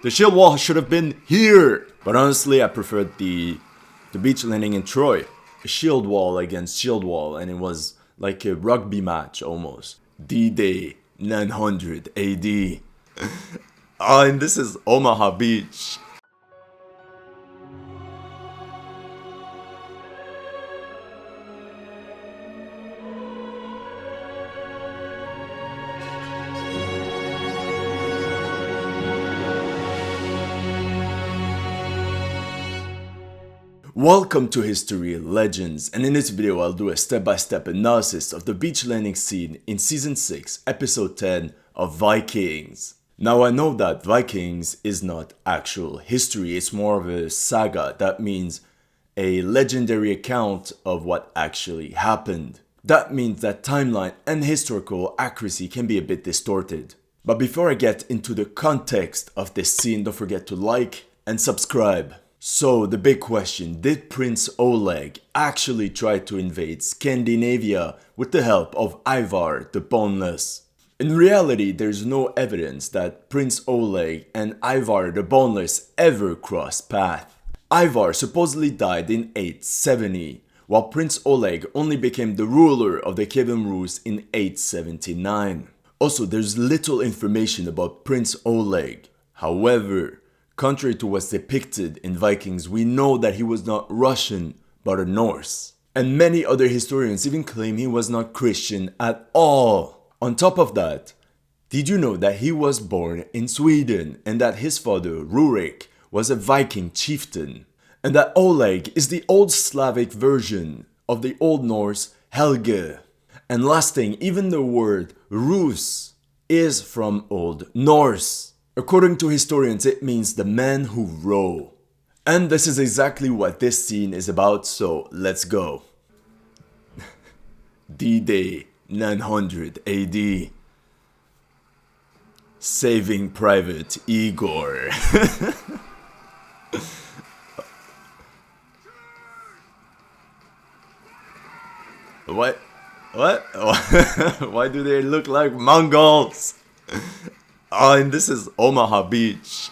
The shield wall should have been here. But honestly, I preferred the beach landing in Troy. A shield wall against shield wall, and it was like a rugby match almost. D-Day 900 AD. Oh, and this is Omaha Beach. Welcome to History Legends, and in this video I'll do a step-by-step analysis of the beach landing scene in Season 6, Episode 10 of Vikings. Now I know that Vikings is not actual history, it's more of a saga. That means a legendary account of what actually happened. That means that timeline and historical accuracy can be a bit distorted. But before I get into the context of this scene, don't forget to like and subscribe. So the big question, did Prince Oleg actually try to invade Scandinavia with the help of Ivar the Boneless? In reality, there's no evidence that Prince Oleg and Ivar the Boneless ever crossed paths. Ivar supposedly died in 870, while Prince Oleg only became the ruler of the Kievan Rus in 879. Also, there's little information about Prince Oleg. However, contrary to what's depicted in Vikings, we know that he was not Russian, but a Norse. And many other historians even claim he was not Christian at all. On top of that, did you know that he was born in Sweden and that his father, Rurik, was a Viking chieftain? And that Oleg is the Old Slavic version of the Old Norse Helgi. And last thing, even the word Rus is from Old Norse. According to historians, it means the men who row. And this is exactly what this scene is about, so let's go. D-Day 900 AD. Saving Private Igor. What? What? Why do they look like Mongols? Oh, and this is Omaha Beach.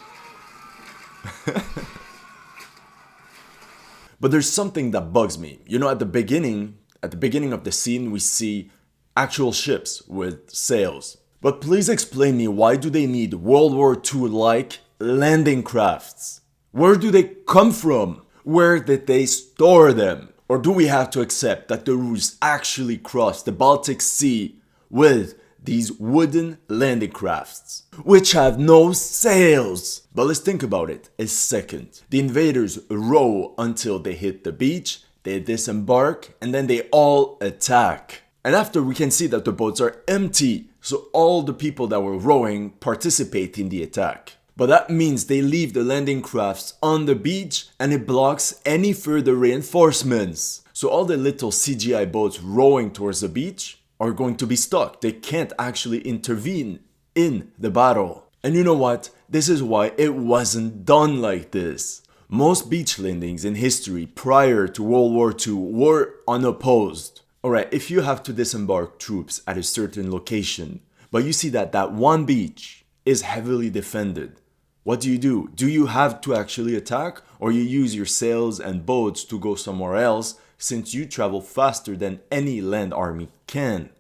But there's something that bugs me. You know, at the beginning of the scene, we see actual ships with sails. But please explain me, why do they need World War II-like landing crafts? Where do they come from? Where did they store them? Or do we have to accept that the Rus actually crossed the Baltic Sea with these wooden landing crafts, which have no sails? But let's think about it a second. The invaders row until they hit the beach, they disembark, and then they all attack. And after, we can see that the boats are empty, so all the people that were rowing participate in the attack. But that means they leave the landing crafts on the beach and it blocks any further reinforcements. So all the little CGI boats rowing towards the beach are going to be stuck. They can't actually intervene in the battle. And you know what? This is why it wasn't done like this. Most beach landings in history prior to World War II were unopposed. Alright, if you have to disembark troops at a certain location, but you see that that one beach is heavily defended, what do? Do you have to actually attack, or you use your sails and boats to go somewhere else, since you travel faster than any land army can?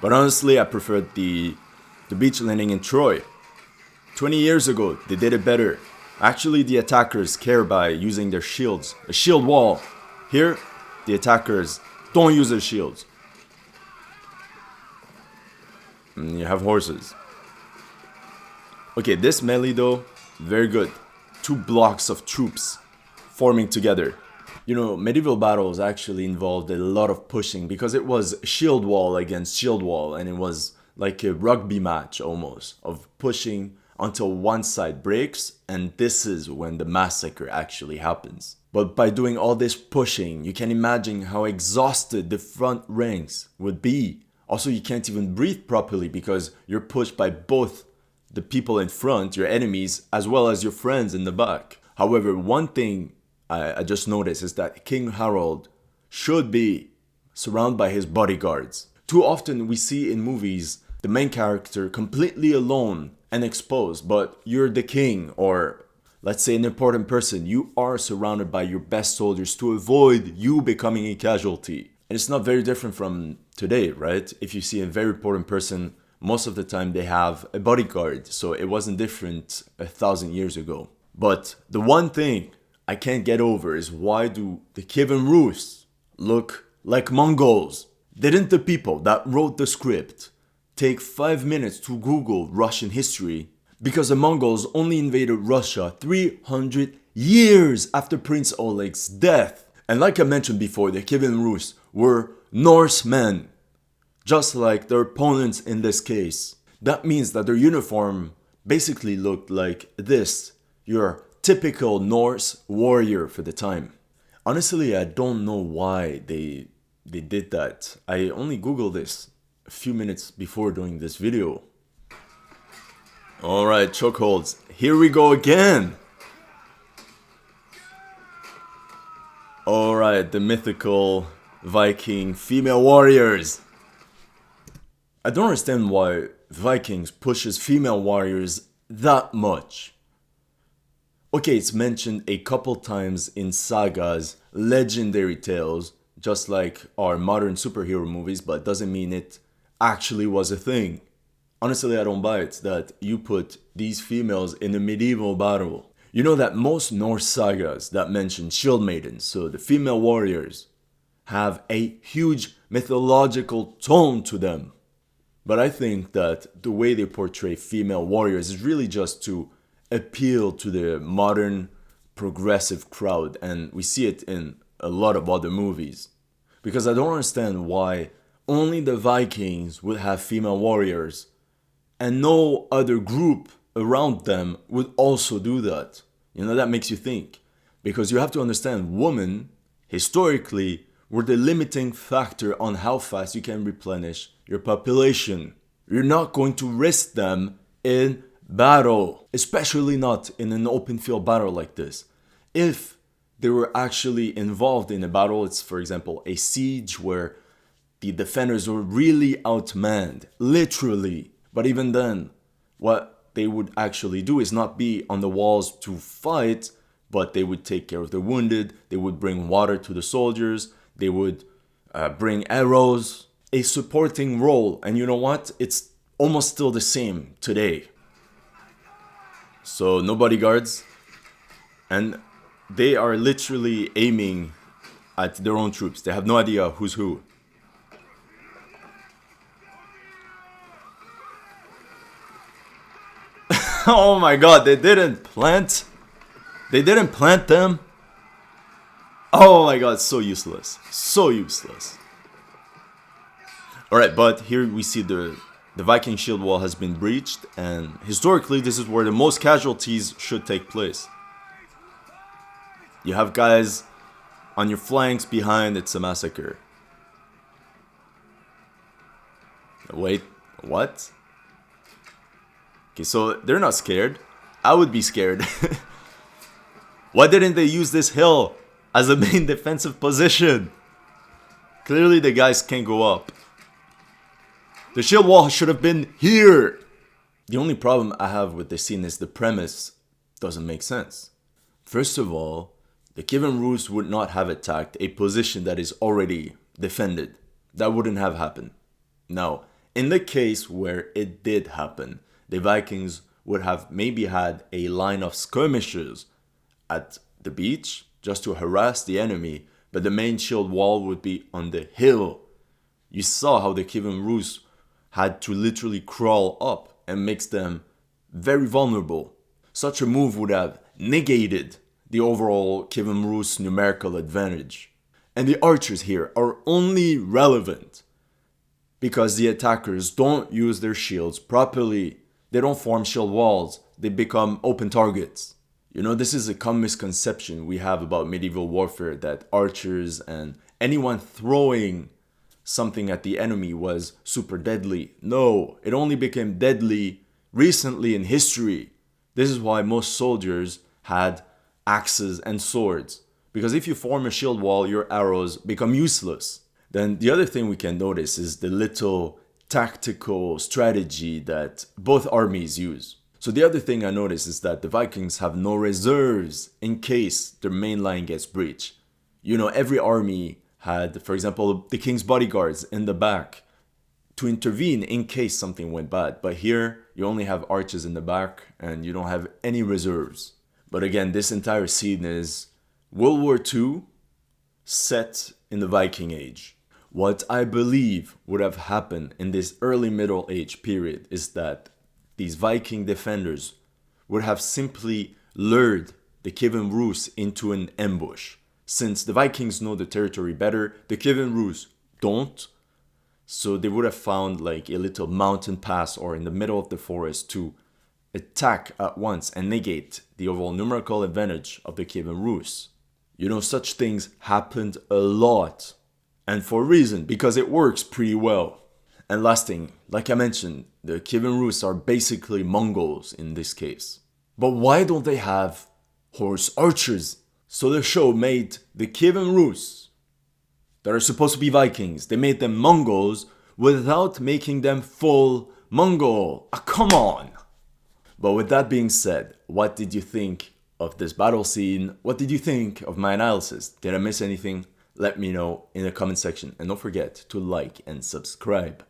But honestly, I preferred the beach landing in Troy. 20 years ago, they did it better. Actually, the attackers care by using their shields. A shield wall. Here, the attackers don't use their shields. And you have horses. Okay, this melee though, very good. 2 blocks of troops forming together. You know, medieval battles actually involved a lot of pushing because it was shield wall against shield wall, and it was like a rugby match almost, of pushing until one side breaks, and this is when the massacre actually happens. But by doing all this pushing, you can imagine how exhausted the front ranks would be. Also, you can't even breathe properly because you're pushed by both the people in front, your enemies, as well as your friends in the back. However, one thing I just noticed is that King Harold should be surrounded by his bodyguards. Too often we see in movies the main character completely alone and exposed, but you're the king, or let's say an important person. You are surrounded by your best soldiers to avoid you becoming a casualty. And it's not very different from today, right? If you see a very important person, most of the time they have a bodyguard, so it wasn't different 1,000 years ago. But the one thing I can't get over is, why do the Kievan Rus look like Mongols? Didn't the people that wrote the script take 5 minutes to Google Russian history? Because the Mongols only invaded Russia 300 years after Prince Oleg's death. And like I mentioned before, the Kievan Rus were Norsemen, just like their opponents in this case. That means that their uniform basically looked like this: your typical Norse warrior for the time. Honestly, I don't know why they did that. I only Googled this a few minutes before doing this video. Alright, chokeholds. Here we go again. Alright, the mythical Viking female warriors. I don't understand why Vikings pushes female warriors that much. Okay, it's mentioned a couple times in sagas, legendary tales, just like our modern superhero movies, but doesn't mean it actually was a thing. Honestly, I don't buy it that you put these females in a medieval battle. You know that most Norse sagas that mention shield maidens, so the female warriors, have a huge mythological tone to them. But I think that the way they portray female warriors is really just to appeal to the modern progressive crowd, and we see it in a lot of other movies. Because I don't understand why only the Vikings would have female warriors and no other group around them would also do that. You know, that makes you think. Because you have to understand, women, historically, were the limiting factor on how fast you can replenish your population. You're not going to risk them in battle, especially not in an open field battle like this. If they were actually involved in a battle, it's for example a siege where the defenders were really outmanned, literally. But even then, what they would actually do is not be on the walls to fight, but they would take care of the wounded, they would bring water to the soldiers, they would bring arrows, a supporting role. And you know what? It's almost still the same today. So no bodyguards, and they are literally aiming at their own troops. They have no idea who's who. Oh my god, they didn't plant them. Oh my god, so useless. So useless. Alright, but here we see the Viking shield wall has been breached, and historically this is where the most casualties should take place. You have guys on your flanks, behind, it's a massacre. Wait, what? Okay, so they're not scared. I would be scared. Why didn't they use this hill as a main defensive position? Clearly the guys can't go up. The shield wall should have been here. The only problem I have with this scene is the premise doesn't make sense. First of all, the Kievan Rus would not have attacked a position that is already defended. That wouldn't have happened. Now, in the case where it did happen, the Vikings would have maybe had a line of skirmishers at the beach just to harass the enemy, but the main shield wall would be on the hill. You saw how the Kievan Rus had to literally crawl up and makes them very vulnerable. Such a move would have negated the overall Kievan Rus numerical advantage. And the archers here are only relevant because the attackers don't use their shields properly. They don't form shield walls, they become open targets. You know, this is a common misconception we have about medieval warfare, that archers and anyone throwing something at the enemy was super deadly. No, it only became deadly recently in history. This is why most soldiers had axes and swords, because if you form a shield wall, your arrows become useless. Then the other thing we can notice is the little tactical strategy that both armies use. So the other thing I noticed is that the Vikings have no reserves in case their main line gets breached. Every army had, for example, the king's bodyguards in the back to intervene in case something went bad. But here, you only have archers in the back and you don't have any reserves. But again, this entire scene is World War II set in the Viking Age. What I believe would have happened in this early Middle Age period is that these Viking defenders would have simply lured the Kievan Rus into an ambush. Since the Vikings know the territory better, the Kievan Rus don't. So they would have found like a little mountain pass or in the middle of the forest to attack at once and negate the overall numerical advantage of the Kievan Rus. Such things happened a lot. And for a reason, because it works pretty well. And last thing, like I mentioned, the Kievan Rus are basically Mongols in this case. But why don't they have horse archers? So the show made the Kievan Rus, that are supposed to be Vikings, they made them Mongols without making them full Mongol. Come on! But with that being said, what did you think of this battle scene? What did you think of my analysis? Did I miss anything? Let me know in the comment section. And don't forget to like and subscribe.